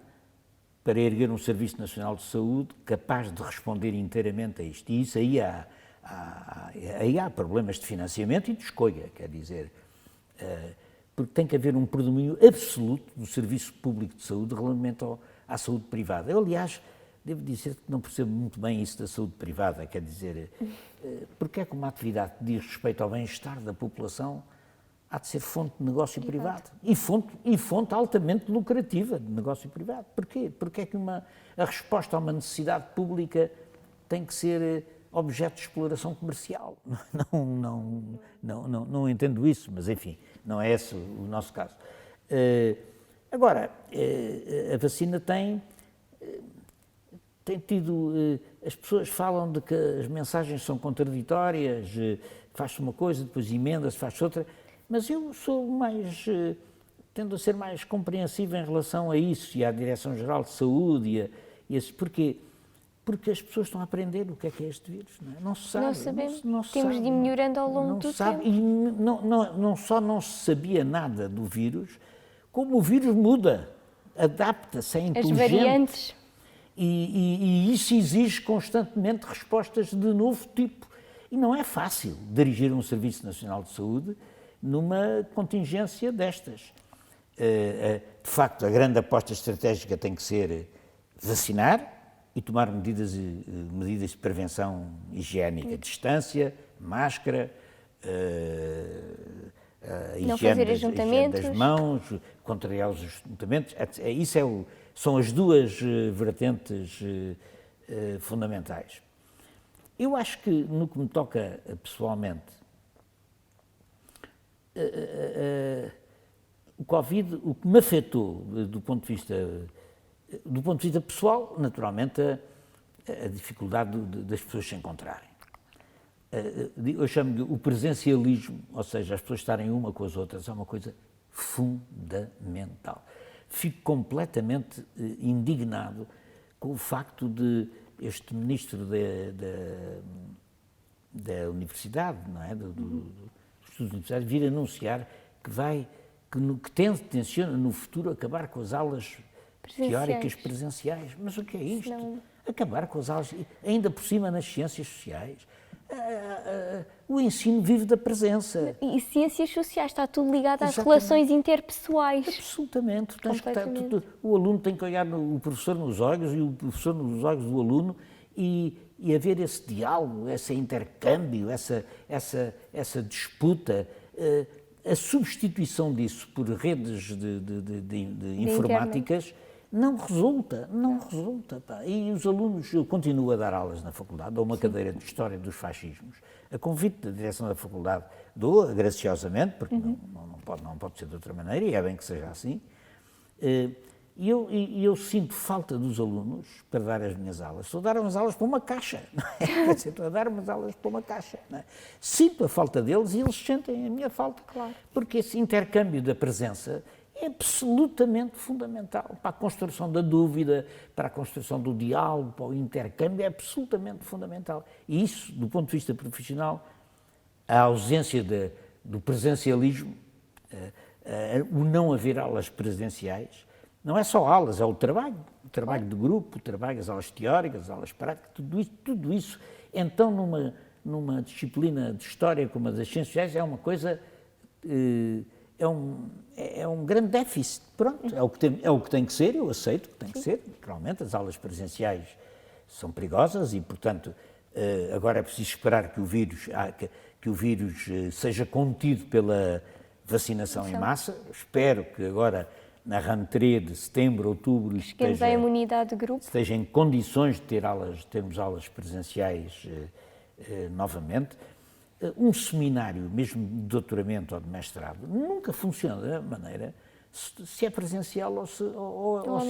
Speaker 2: para erguer um Serviço Nacional de Saúde capaz de responder inteiramente a isto. E isso aí há problemas de financiamento e de escolha, quer dizer, porque tem que haver um predomínio absoluto do Serviço Público de Saúde relativamente à saúde privada. Eu, aliás, devo dizer que não percebo muito bem isso da saúde privada, quer dizer, porque é que uma atividade que diz respeito ao bem-estar da população há de ser fonte de negócio privado e fonte altamente lucrativa de negócio privado. Porquê? Porque é que a resposta a uma necessidade pública tem que ser objeto de exploração comercial? Não entendo isso, mas enfim, não é esse o nosso caso. Agora, a vacina tem tido, as pessoas falam de que as mensagens são contraditórias, faz-se uma coisa, depois emenda-se, faz-se outra, mas eu tendo a ser mais compreensivo em relação a isso e à Direção-Geral de Saúde porquê? Porque as pessoas estão a aprender o que é este vírus, não é? Não se sabe.
Speaker 1: Não sabemos,
Speaker 2: não se
Speaker 1: temos
Speaker 2: sabe,
Speaker 1: de ir melhorando ao longo do tempo.
Speaker 2: E não só não se sabia nada do vírus, como o vírus muda, adapta-se, é inteligente.
Speaker 1: As variantes.
Speaker 2: E isso exige constantemente respostas de novo tipo. E não é fácil dirigir um Serviço Nacional de Saúde numa contingência destas. De facto, a grande aposta estratégica tem que ser vacinar e tomar medidas de prevenção higiênica, distância, máscara, higiene das mãos, contrariar os ajuntamentos. São as duas vertentes fundamentais. Eu acho que, no que me toca pessoalmente, o Covid, o que me afetou do ponto de vista pessoal, naturalmente, a dificuldade das pessoas se encontrarem. Eu chamo-lhe o presencialismo, ou seja, as pessoas estarem uma com as outras, é uma coisa fundamental. Fico completamente indignado com o facto de este ministro da universidade, não é? Dos estudos universitários, vir anunciar que tenciona no futuro acabar com as aulas teóricas presenciais. Mas o que é isto? Não. Acabar com as aulas, ainda por cima nas ciências sociais. O ensino vive da presença.
Speaker 1: E ciências sociais, está tudo ligado às relações interpessoais.
Speaker 2: Absolutamente. O aluno tem que olhar o professor nos olhos e o professor nos olhos do aluno e haver esse diálogo, esse intercâmbio, essa disputa, a substituição disso por redes de informáticas não resulta. Pá. E os alunos, eu continuo a dar aulas na faculdade, dou uma cadeira de História dos Fascismos, a convite da direção da faculdade, dou graciosamente, porque não pode ser de outra maneira, e é bem que seja assim. E eu sinto falta dos alunos para dar as minhas aulas. Estou a dar umas aulas para uma caixa, não é? Estou a dar umas aulas para uma caixa. Não é? Sinto a falta deles e eles sentem a minha falta.
Speaker 1: Claro.
Speaker 2: Porque esse intercâmbio da presença é absolutamente fundamental para a construção da dúvida, para a construção do diálogo, para o intercâmbio, é absolutamente fundamental. E isso, do ponto de vista profissional, a ausência do presencialismo, o não haver aulas presenciais, não é só aulas, é o trabalho de grupo, o trabalho, as aulas teóricas, as aulas práticas, tudo isso. Então, numa disciplina de história como a das ciências sociais, é uma coisa, é um grande déficit. Pronto, é o que tem que ser, eu aceito que tem que ser. Naturalmente, as aulas presenciais são perigosas e, portanto, agora é preciso esperar que o vírus seja contido pela vacinação em massa. Espero que agora, na rentrée de setembro, outubro,
Speaker 1: a imunidade de grupo,
Speaker 2: esteja em condições de termos aulas presenciais novamente. Um seminário, mesmo de doutoramento ou de mestrado, nunca funciona da maneira se é presencial ou se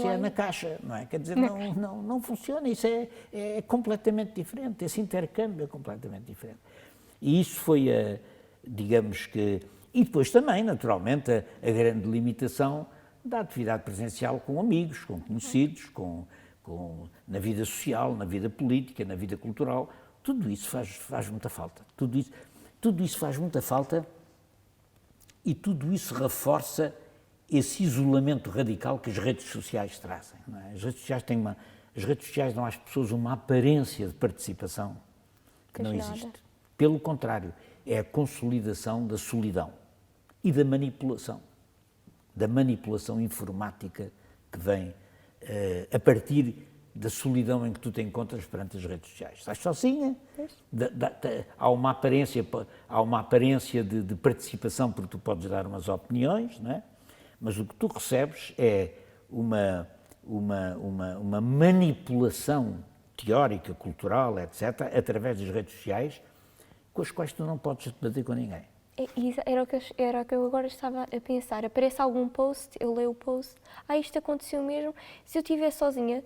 Speaker 2: é na caixa, não é? Quer dizer, não funciona, isso é completamente diferente, esse intercâmbio é completamente diferente. E isso foi, digamos que... E depois também, naturalmente, a grande limitação da atividade presencial com amigos, com conhecidos, na vida social, na vida política, na vida cultural. Tudo isso faz muita falta. Tudo isso faz muita falta e tudo isso reforça esse isolamento radical que as redes sociais trazem. Não é? As redes sociais dão às pessoas uma aparência de participação que não existe. Pelo contrário, é a consolidação da solidão e da manipulação informática que vem a partir da solidão em que tu te encontras perante as redes sociais. Estás sozinha, há uma aparência de participação porque tu podes dar umas opiniões, não é? Mas o que tu recebes é uma manipulação teórica, cultural, etc., através das redes sociais, com as quais tu não podes debater com ninguém.
Speaker 1: Era o que eu agora estava a pensar. Aparece algum post, eu leio o post, isto aconteceu mesmo. Se eu estiver sozinha,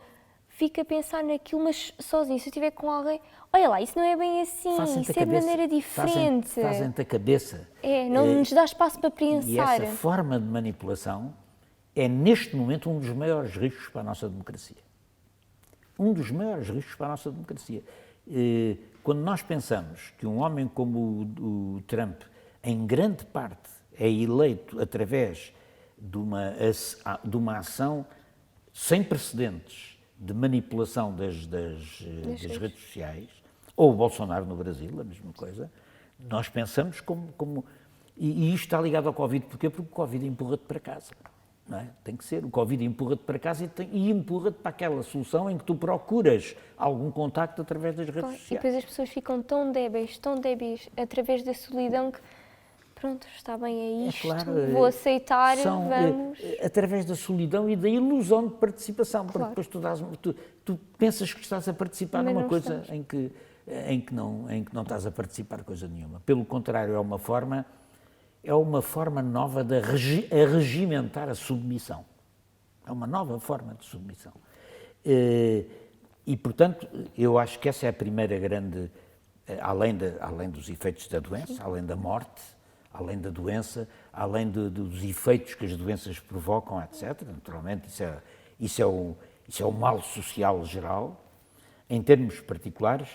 Speaker 1: fico a pensar naquilo, mas sozinha, se eu estiver com alguém, olha lá, isso não é bem assim, isso é de maneira diferente.
Speaker 2: Fazem-te a cabeça.
Speaker 1: Não nos dá espaço para pensar.
Speaker 2: E essa forma de manipulação é, neste momento, um dos maiores riscos para a nossa democracia. Um dos maiores riscos para a nossa democracia. Quando nós pensamos que um homem como o Trump, em grande parte, é eleito através de uma ação sem precedentes de manipulação das redes sociais, ou o Bolsonaro no Brasil, a mesma coisa, nós pensamos como e isto está ligado ao Covid, porquê? Porque o Covid empurra-te para casa, não é? Tem que ser, o Covid empurra-te para casa e empurra-te para aquela solução em que tu procuras algum contacto através das redes sociais.
Speaker 1: E depois as pessoas ficam tão débeis através da solidão que pronto, está bem, é isto, vou aceitar, vamos...
Speaker 2: Através da solidão e da ilusão de participação, porque depois tu pensas que estás a participar numa coisa em que não estás a participar coisa nenhuma. Pelo contrário, é uma forma nova de regimentar a submissão. É uma nova forma de submissão. E, portanto, eu acho que essa é a primeira grande... Além dos efeitos da doença, além da morte, além da doença, além dos efeitos que as doenças provocam, etc. Naturalmente, isso é o mal social geral. Em termos particulares,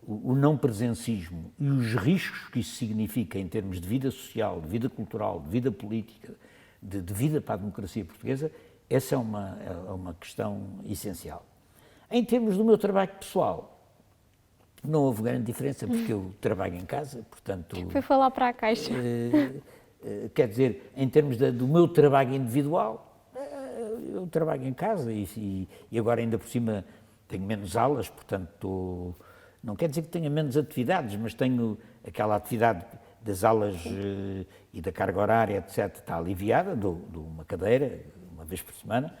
Speaker 2: o não presencismo e os riscos que isso significa em termos de vida social, de vida cultural, de vida política, de vida para a democracia portuguesa, essa é uma questão essencial. Em termos do meu trabalho pessoal, não houve grande diferença, porque eu trabalho em casa, portanto...
Speaker 1: Foi falar para a caixa.
Speaker 2: Quer dizer, em termos do meu trabalho individual, eu trabalho em casa e agora ainda por cima tenho menos aulas, portanto, não quer dizer que tenha menos atividades, mas tenho aquela atividade das aulas e da carga horária, etc., está aliviada, dou uma cadeira, uma vez por semana.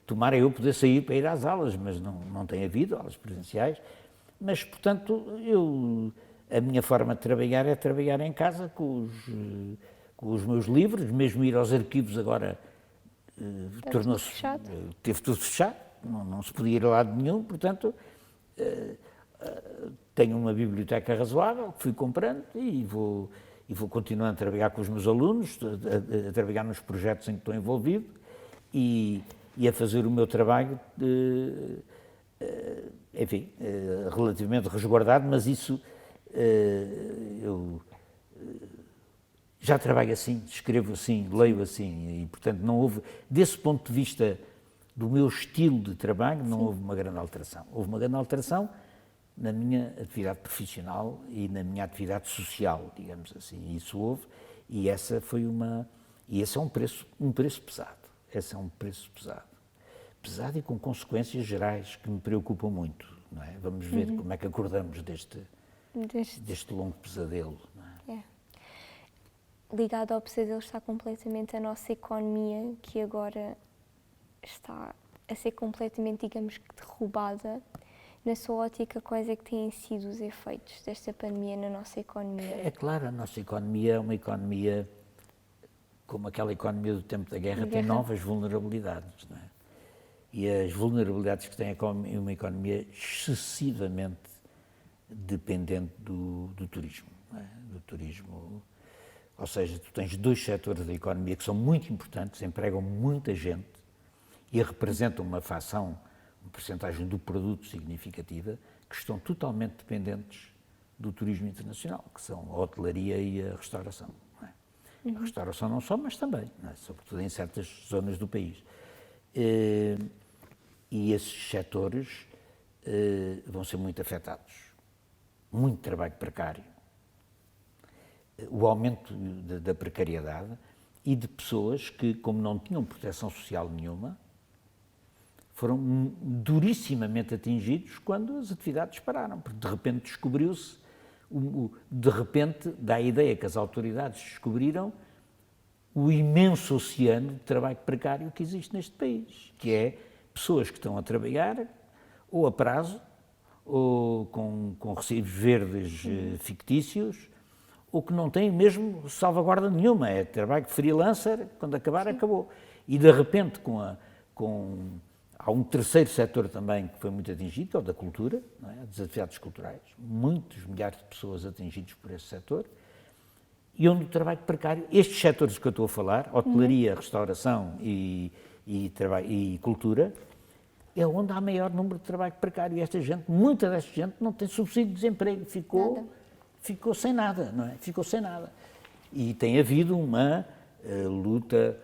Speaker 2: Tomara eu poder sair para ir às aulas, mas não tem havido aulas presenciais. Mas, portanto, a minha forma de trabalhar é trabalhar em casa com os meus livros, mesmo ir aos arquivos agora tornou-se, teve tudo fechado, não se podia ir a lado nenhum, portanto, tenho uma biblioteca razoável que fui comprando e vou continuando a trabalhar com os meus alunos, a trabalhar nos projetos em que estou envolvido e a fazer o meu trabalho, enfim, relativamente resguardado, mas isso eu já trabalho assim, escrevo assim, leio assim, e portanto não houve, desse ponto de vista do meu estilo de trabalho, não houve uma grande alteração. Houve uma grande alteração na minha atividade profissional e na minha atividade social, digamos assim, isso houve, e esse é um preço pesado, esse é um preço pesado e com consequências gerais que me preocupam muito, não é? Vamos ver como é que acordamos deste longo pesadelo, não é?
Speaker 1: Ligado ao pesadelo está completamente a nossa economia, que agora está a ser completamente, digamos que, derrubada. Na sua ótica, quais é que têm sido os efeitos desta pandemia na nossa economia?
Speaker 2: É claro, a nossa economia é uma economia, como aquela economia do tempo da guerra, tem novas vulnerabilidades, não é? E as vulnerabilidades que tem uma economia excessivamente dependente do turismo, não é? Do turismo, ou seja, tu tens dois setores da economia que são muito importantes, empregam muita gente e representam uma percentagem do produto significativa, que estão totalmente dependentes do turismo internacional, que são a hotelaria e a restauração. Não é? A restauração não só, mas também, não é? Sobretudo em certas zonas do país. E esses setores vão ser muito afetados. Muito trabalho precário, o aumento da precariedade e de pessoas que, como não tinham proteção social nenhuma, foram durissimamente atingidos quando as atividades pararam, porque de repente descobriu-se, de repente dá a ideia que as autoridades descobriram o imenso oceano de trabalho precário que existe neste país, que é pessoas que estão a trabalhar ou a prazo, ou com recibos verdes fictícios, ou que não têm mesmo salvaguarda nenhuma, é trabalho de freelancer, quando acabar, acabou. E de repente há um terceiro setor também que foi muito atingido, que é o da cultura, não é? Das atividades culturais, muitos milhares de pessoas atingidos por esse setor, e onde o trabalho precário, estes setores que eu estou a falar, hotelaria, restauração e cultura, é onde há maior número de trabalho precário. E esta gente, muita desta gente não tem subsídio de desemprego, ficou sem nada, não é? Ficou sem nada. E tem havido uma luta,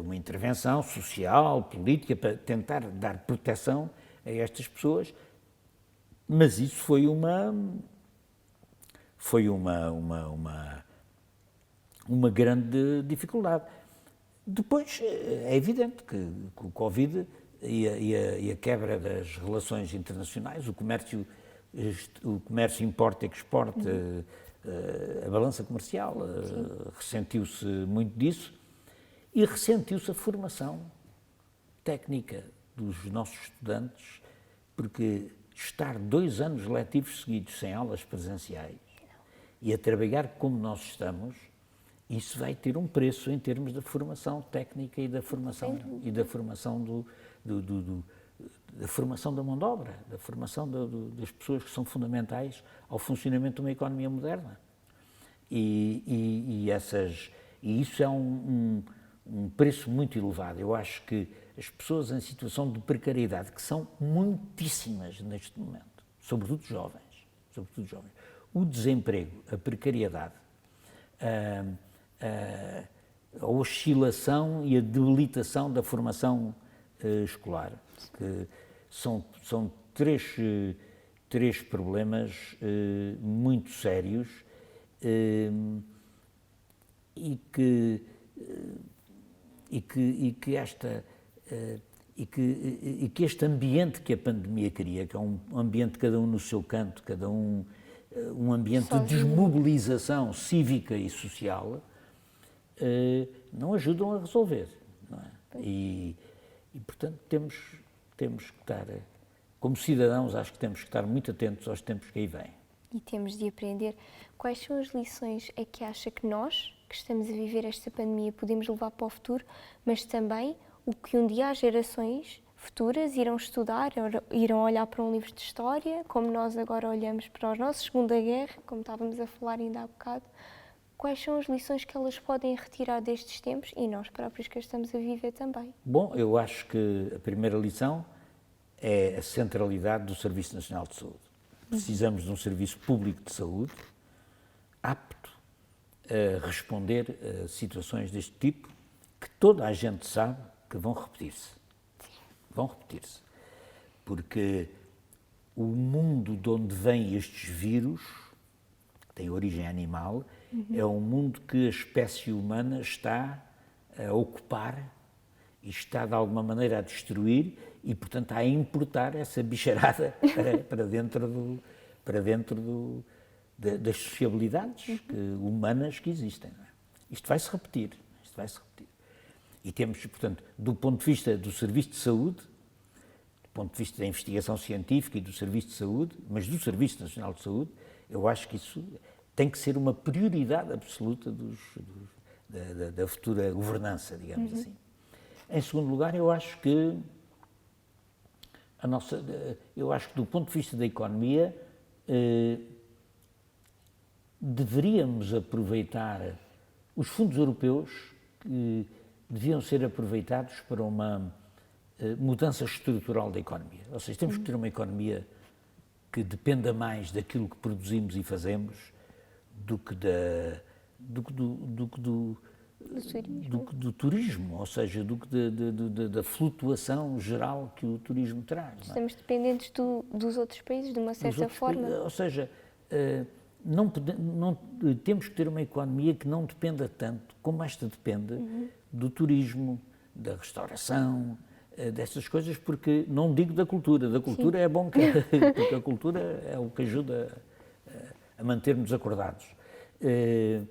Speaker 2: uma intervenção social, política, para tentar dar proteção a estas pessoas, mas isso foi uma grande dificuldade. Depois, é evidente que o Covid e a quebra das relações internacionais, o comércio importa e exporta, a balança comercial, ressentiu-se muito disso e ressentiu-se a formação técnica dos nossos estudantes, porque estar 2 anos letivos seguidos sem aulas presenciais e a trabalhar como nós estamos, isso vai ter um preço em termos da formação técnica e da formação da formação da mão de obra, da formação das pessoas que são fundamentais ao funcionamento de uma economia moderna. E isso é um preço muito elevado. Eu acho que as pessoas em situação de precariedade, que são muitíssimas neste momento, sobretudo jovens, o desemprego, a precariedade, a oscilação e a debilitação da formação escolar, que são três problemas muito sérios e que e que este ambiente que a pandemia cria, que é um ambiente cada um no seu canto, cada um um ambiente de desmobilização cívica e social, não ajudam a resolver, não é? Portanto, temos que estar, como cidadãos, acho que temos que estar muito atentos aos tempos que aí vêm.
Speaker 1: E temos de aprender. Quais são as lições é que acha que nós, que estamos a viver esta pandemia, podemos levar para o futuro, mas também o que um dia as gerações futuras irão estudar, irão olhar para um livro de história, como nós agora olhamos para os nossos Segunda Guerra, como estávamos a falar ainda há bocado. Quais são as lições que elas podem retirar destes tempos e nós próprios que estamos a viver também?
Speaker 2: Bom, eu acho que a primeira lição é a centralidade do Serviço Nacional de Saúde. Precisamos de um serviço público de saúde apto a responder a situações deste tipo que toda a gente sabe que vão repetir-se. Vão repetir-se. Porque o mundo de onde vêm estes vírus, que tem origem animal, é um mundo que a espécie humana está a ocupar e está de alguma maneira a destruir e, portanto, a importar essa bicharada para dentro das sociabilidades humanas que existem. Não é? Isto vai-se repetir. E temos, portanto, do ponto de vista do Serviço de Saúde, do ponto de vista da investigação científica e do Serviço de Saúde, mas do Serviço Nacional de Saúde, eu acho que isso tem que ser uma prioridade absoluta da futura governança, digamos assim. Em segundo lugar, eu acho que do ponto de vista da economia, deveríamos aproveitar os fundos europeus que deviam ser aproveitados para uma mudança estrutural da economia. Ou seja, temos que ter uma economia que dependa mais daquilo que produzimos e fazemos do que do turismo, ou seja, do que da flutuação geral que o turismo traz.
Speaker 1: Estamos dependentes dos outros países, de uma certa forma.
Speaker 2: Ou seja, temos que ter uma economia que não dependa tanto como esta depende do turismo, da restauração, dessas coisas, porque não digo da cultura Sim. É bom, porque a cultura é o que ajuda a manter-nos acordados. Quer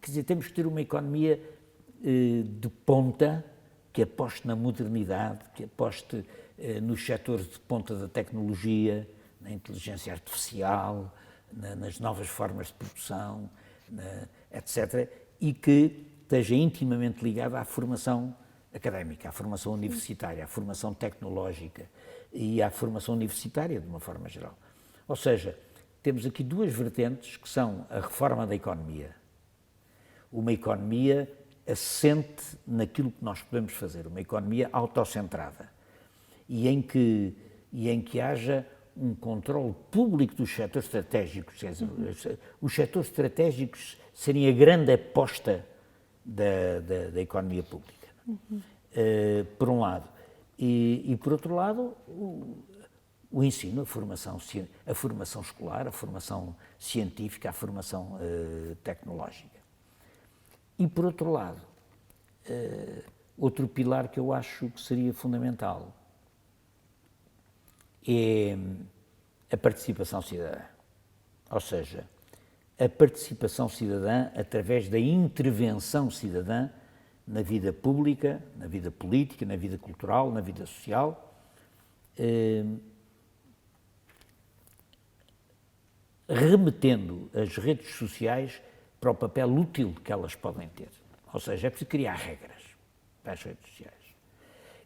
Speaker 2: dizer, temos que ter uma economia de ponta, que aposte na modernidade, que aposte nos setores de ponta da tecnologia, na inteligência artificial, nas novas formas de produção, etc., e que esteja intimamente ligada à formação académica, à formação universitária, à formação tecnológica e à formação universitária de uma forma geral. Ou seja, temos aqui duas vertentes que são a reforma da economia, uma economia assente naquilo que nós podemos fazer, uma economia autocentrada e em que haja um controle público dos setores estratégicos, quer dizer, os setores estratégicos serem a grande aposta da economia pública, por um lado. E por outro lado, o ensino, a formação escolar, a formação científica, a formação tecnológica. E por outro lado, outro pilar que eu acho que seria fundamental é a participação cidadã. Ou seja, a participação cidadã através da intervenção cidadã na vida pública, na vida política, na vida cultural, na vida social, remetendo as redes sociais para o papel útil que elas podem ter. Ou seja, é preciso criar regras para as redes sociais.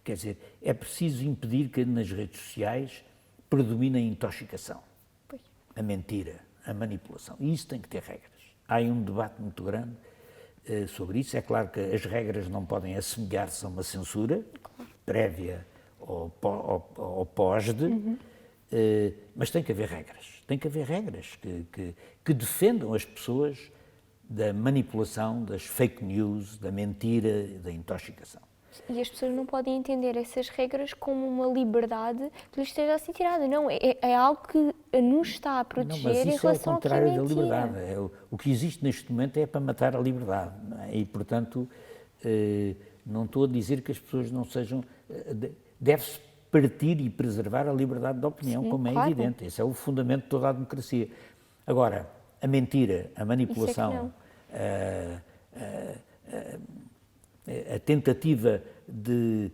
Speaker 2: Quer dizer, é preciso impedir que nas redes sociais predomine a intoxicação, a mentira, a manipulação. E isso tem que ter regras. Há aí um debate muito grande sobre isso. É claro que as regras não podem assemelhar-se a uma censura prévia ou pós-de, mas tem que haver regras. Tem que haver regras que defendam as pessoas da manipulação, das fake news, da mentira, da intoxicação.
Speaker 1: E as pessoas não podem entender essas regras como uma liberdade que lhes esteja a ser tirada. Não, é algo que nos está a proteger em relação ao que é mentira. Mas isso é o contrário da liberdade. O que existe neste momento é para matar a liberdade. Não é? E, portanto,
Speaker 2: Não estou a dizer que as pessoas não sejam... Deve-se partir e preservar a liberdade de opinião,
Speaker 1: Sim,
Speaker 2: como é
Speaker 1: claro.
Speaker 2: evidente. Esse é o fundamento de toda a democracia. Agora, a mentira, a manipulação, a tentativa de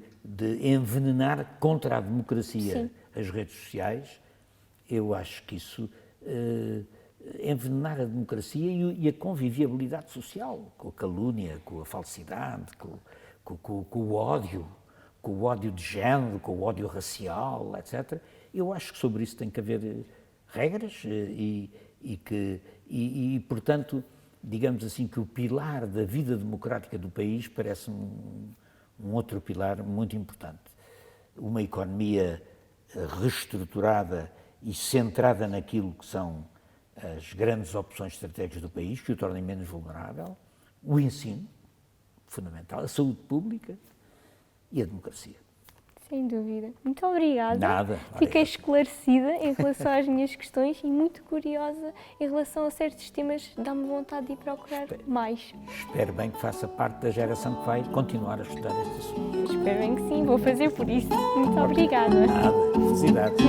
Speaker 2: envenenar contra a democracia
Speaker 1: Sim.
Speaker 2: as redes sociais, eu acho que isso envenenar a democracia e a convivialidade social, com a calúnia, com a falsidade, com o ódio de género, com o ódio racial, etc. Eu acho que sobre isso tem que haver regras portanto, digamos assim, que o pilar da vida democrática do país parece um outro pilar muito importante. Uma economia reestruturada e centrada naquilo que são as grandes opções estratégicas do país, que o tornem menos vulnerável, o ensino, fundamental, a saúde pública e a democracia.
Speaker 1: Sem dúvida. Muito obrigada.
Speaker 2: Nada.
Speaker 1: Fiquei esclarecida em relação às minhas questões e muito curiosa em relação a certos temas. Dá-me vontade de ir procurar mais.
Speaker 2: Espero bem que faça parte da geração que vai continuar a estudar este assunto.
Speaker 1: Espero bem que sim, vou fazer por isso. Muito obrigada.
Speaker 2: Nada. Felicidades.